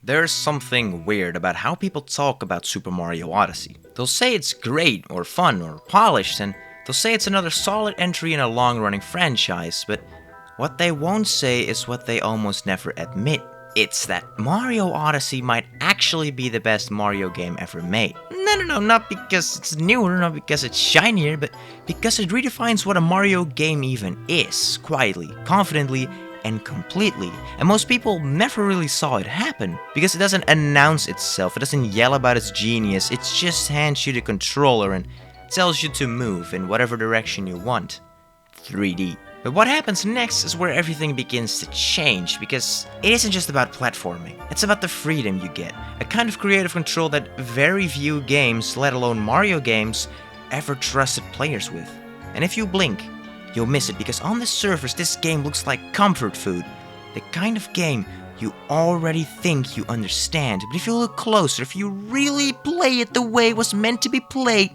There's something weird about how people talk about Super Mario Odyssey. They'll say it's great, or fun, or polished, and they'll say it's another solid entry in a long-running franchise, but what they won't say is what they almost never admit. It's that Mario Odyssey might actually be the best Mario game ever made. No, not because it's newer, not because it's shinier, but because it redefines what a Mario game even is, quietly, confidently, and completely. And most people never really saw it happen, because it doesn't announce itself, it doesn't yell about its genius, it just hands you the controller and tells you to move in whatever direction you want. 3D. But what happens next is where everything begins to change, because it isn't just about platforming, it's about the freedom you get, a kind of creative control that very few games, let alone Mario games, ever trusted players with. And if you blink, you'll miss it, because on the surface this game looks like comfort food, the kind of game you already think you understand, but if you look closer, if you really play it the way it was meant to be played,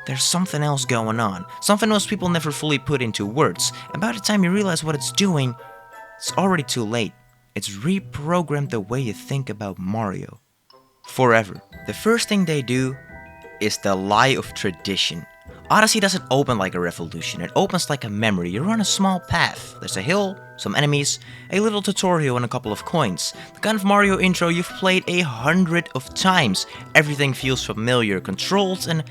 there's something else going on, something most people never fully put into words, and by the time you realize what it's doing, it's already too late. It's reprogrammed the way you think about Mario. Forever. The first thing they do is the lie of tradition. Odyssey doesn't open like a revolution, it opens like a memory. You're on a small path. There's a hill, some enemies, a little tutorial and a couple of coins. The kind of Mario intro you've played 100 of times. Everything feels familiar, controlled, and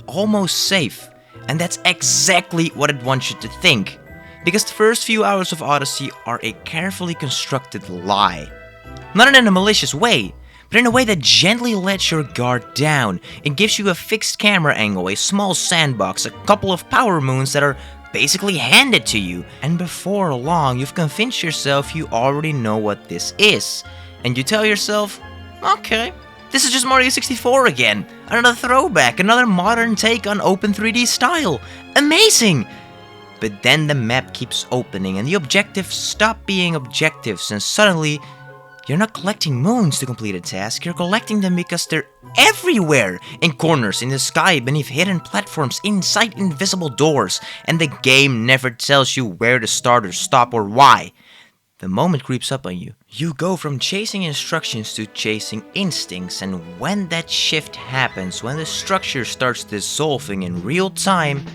almost safe. And that's exactly what it wants you to think. Because the first few hours of Odyssey are a carefully constructed lie. Not in a malicious way, but in a way that gently lets your guard down. It gives you a fixed camera angle, a small sandbox, a couple of power moons that are basically handed to you. And before long, you've convinced yourself you already know what this is. And you tell yourself, okay, this is just Mario 64 again. Another throwback, another modern take on open 3D style. Amazing! But then the map keeps opening and the objectives stop being objectives, and suddenly you're not collecting moons to complete a task, you're collecting them because they're everywhere! In corners, in the sky, beneath hidden platforms, inside invisible doors, and the game never tells you where to start or stop or why. The moment creeps up on you. You go from chasing instructions to chasing instincts, and when that shift happens, when the structure starts dissolving in real time,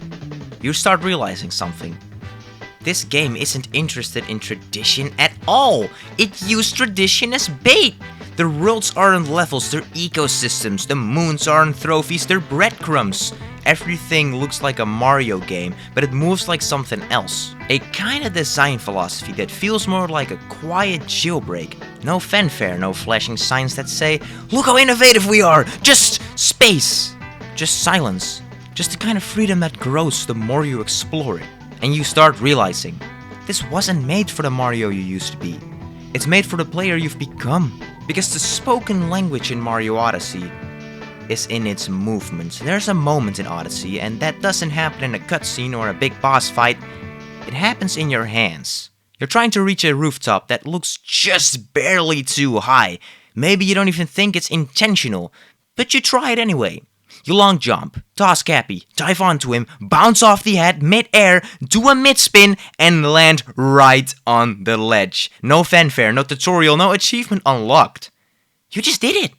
you start realizing something. This game isn't interested in tradition at all. It used tradition as bait. The worlds aren't levels, they're ecosystems. The moons aren't trophies, they're breadcrumbs. Everything looks like a Mario game, but it moves like something else. A kind of design philosophy that feels more like a quiet jailbreak. No fanfare, no flashing signs that say, "Look how innovative we are!" Just space. Just silence. Just the kind of freedom that grows the more you explore it. And you start realizing, this wasn't made for the Mario you used to be. It's made for the player you've become. Because the spoken language in Mario Odyssey is in its movements. There's a moment in Odyssey, and that doesn't happen in a cutscene or a big boss fight. It happens in your hands. You're trying to reach a rooftop that looks just barely too high. Maybe you don't even think it's intentional, but you try it anyway. You long jump, toss Cappy, dive onto him, bounce off the head mid-air, do a mid-spin, and land right on the ledge. No fanfare, no tutorial, no achievement unlocked. You just did it.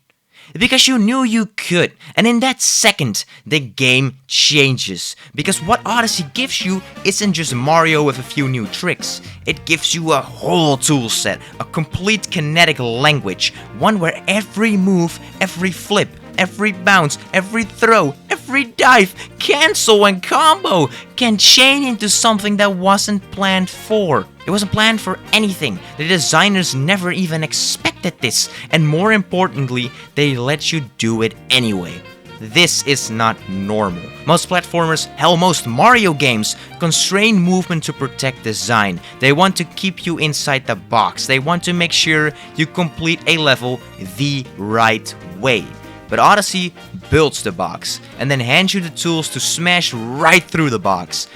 Because you knew you could. And in that second, the game changes. Because what Odyssey gives you isn't just Mario with a few new tricks. It gives you a whole toolset, a complete kinetic language. One where every move, every flip, every bounce, every throw, every dive, cancel and combo can chain into something that wasn't planned for. It wasn't planned for anything. The designers never even expected this. And more importantly, they let you do it anyway. This is not normal. Most platformers, hell most Mario games, constrain movement to protect design. They want to keep you inside the box. They want to make sure you complete a level the right way. But Odyssey builds the box, and then hands you the tools to smash right through the box.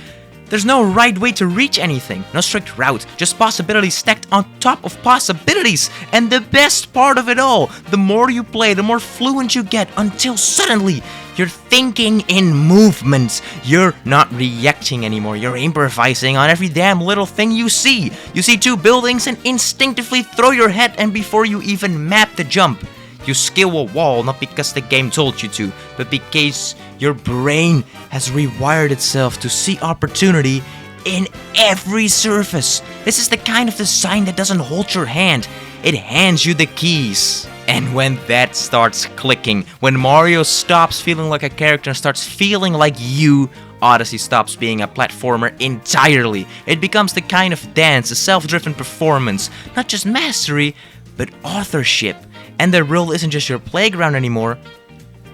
There's no right way to reach anything, no strict route, just possibilities stacked on top of possibilities. And the best part of it all, the more you play, the more fluent you get, until suddenly You're thinking in movements. You're not reacting anymore. You're improvising on every damn little thing you see. You see two buildings and instinctively throw your head, and before you even map the jump, you scale a wall, not because the game told you to, but because your brain has rewired itself to see opportunity in every surface. This is the kind of design that doesn't hold your hand. It hands you the keys. And when that starts clicking, when Mario stops feeling like a character and starts feeling like you, Odyssey stops being a platformer entirely. It becomes the kind of dance, a self-driven performance, not just mastery, but authorship. And the world isn't just your playground anymore,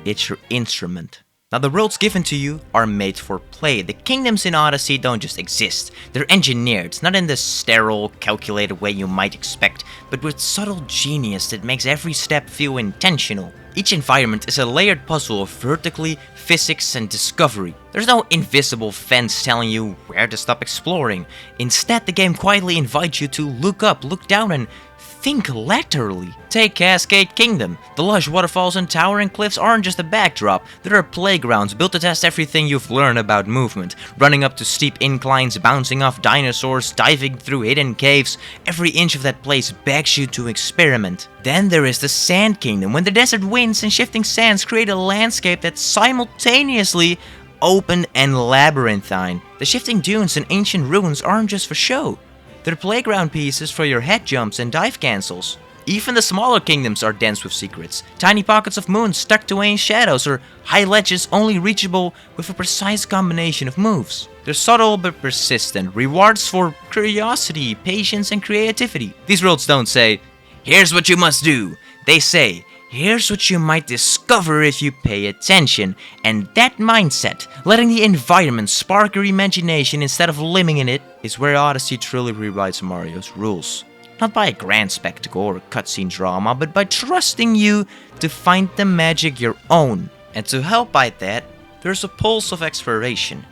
it's your instrument. Now, the worlds given to you are made for play. The kingdoms in Odyssey don't just exist. They're engineered, not in the sterile, calculated way you might expect, but with subtle genius that makes every step feel intentional. Each environment is a layered puzzle of vertically, physics, and discovery. There's no invisible fence telling you where to stop exploring. Instead, the game quietly invites you to look up, look down, and think laterally. Take Cascade Kingdom. The lush waterfalls and towering cliffs aren't just a backdrop. There are playgrounds built to test everything you've learned about movement. Running up to steep inclines, bouncing off dinosaurs, diving through hidden caves. Every inch of that place begs you to experiment. Then there is the Sand Kingdom, when the desert winds and shifting sands create a landscape that's simultaneously open and labyrinthine. The shifting dunes and ancient ruins aren't just for show. They're playground pieces for your head jumps and dive cancels. Even the smaller kingdoms are dense with secrets. Tiny pockets of moons tucked away in shadows, or high ledges only reachable with a precise combination of moves. They're subtle but persistent, rewards for curiosity, patience, and creativity. These worlds don't say, "Here's what you must do." They say, "Here's what you might discover if you pay attention." And that mindset, letting the environment spark your imagination instead of limiting it, is where Odyssey truly rewrites Mario's rules. Not by a grand spectacle or cutscene drama, but by trusting you to find the magic your own. And to help by that, there's a pulse of exploration.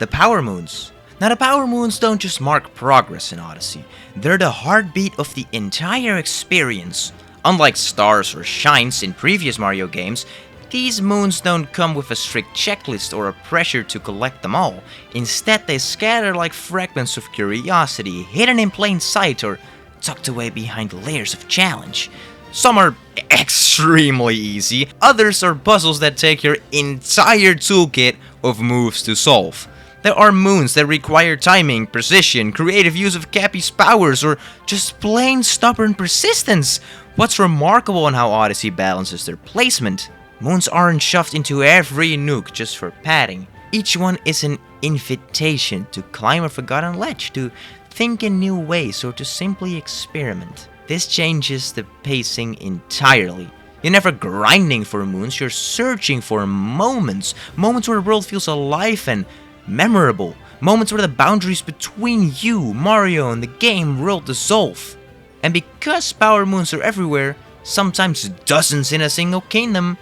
The Power Moons. Now, the Power Moons don't just mark progress in Odyssey. They're the heartbeat of the entire experience. Unlike stars or shines in previous Mario games, these moons don't come with a strict checklist or a pressure to collect them all. Instead, they scatter like fragments of curiosity, hidden in plain sight or tucked away behind layers of challenge. Some are extremely easy, others are puzzles that take your entire toolkit of moves to solve. There are moons that require timing, precision, creative use of Cappy's powers, or just plain stubborn persistence. What's remarkable in how Odyssey balances their placement? Moons aren't shoved into every nook just for padding. Each one is an invitation to climb a forgotten ledge, to think in new ways, or to simply experiment. This changes the pacing entirely. You're never grinding for moons, you're searching for moments. Moments where the world feels alive and memorable. Moments where the boundaries between you, Mario, and the game world dissolve. And because Power Moons are everywhere, sometimes dozens in a single kingdom,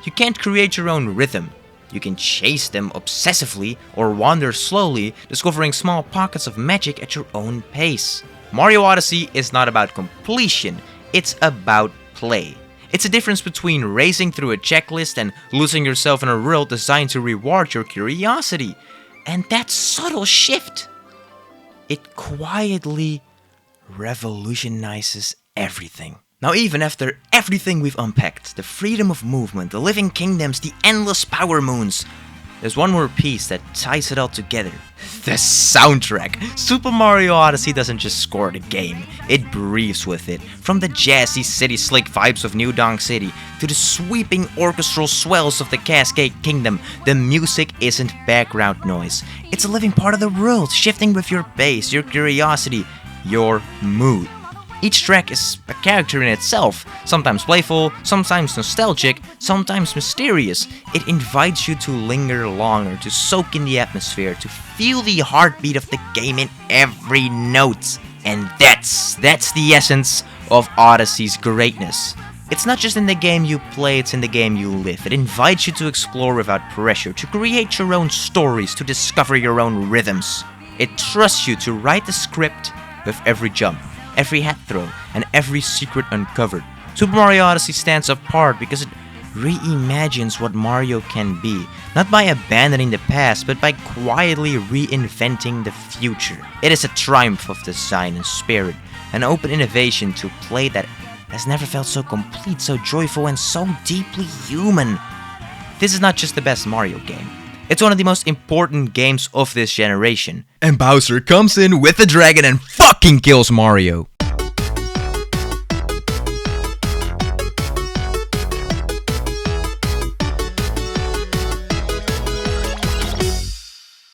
you can't create your own rhythm. You can chase them obsessively or wander slowly, discovering small pockets of magic at your own pace. Mario Odyssey is not about completion, it's about play. It's a difference between racing through a checklist and losing yourself in a world designed to reward your curiosity. And that subtle shift, it quietly revolutionizes everything. Now, even after everything we've unpacked, the freedom of movement, the living kingdoms, the endless Power Moons, there's one more piece that ties it all together. The soundtrack. Super Mario Odyssey doesn't just score the game, it breathes with it. From the jazzy city-slick vibes of New Donk City to the sweeping orchestral swells of the Cascade Kingdom, the music isn't background noise. It's a living part of the world, shifting with your pace, your curiosity, your mood. Each track is a character in itself, sometimes playful, sometimes nostalgic, sometimes mysterious. It invites you to linger longer, to soak in the atmosphere, to feel the heartbeat of the game in every note. And that's the essence of Odyssey's greatness. It's not just in the game you play, it's in the game you live. It invites you to explore without pressure, to create your own stories, to discover your own rhythms. It trusts you to write the script with every jump, every hat throw, and every secret uncovered. Super Mario Odyssey stands apart because it reimagines what Mario can be, not by abandoning the past, but by quietly reinventing the future. It is a triumph of design and spirit, an open innovation to play that has never felt so complete, so joyful, and so deeply human. This is not just the best Mario game. It's one of the most important games of this generation. And Bowser comes in with the dragon and fucking kills Mario.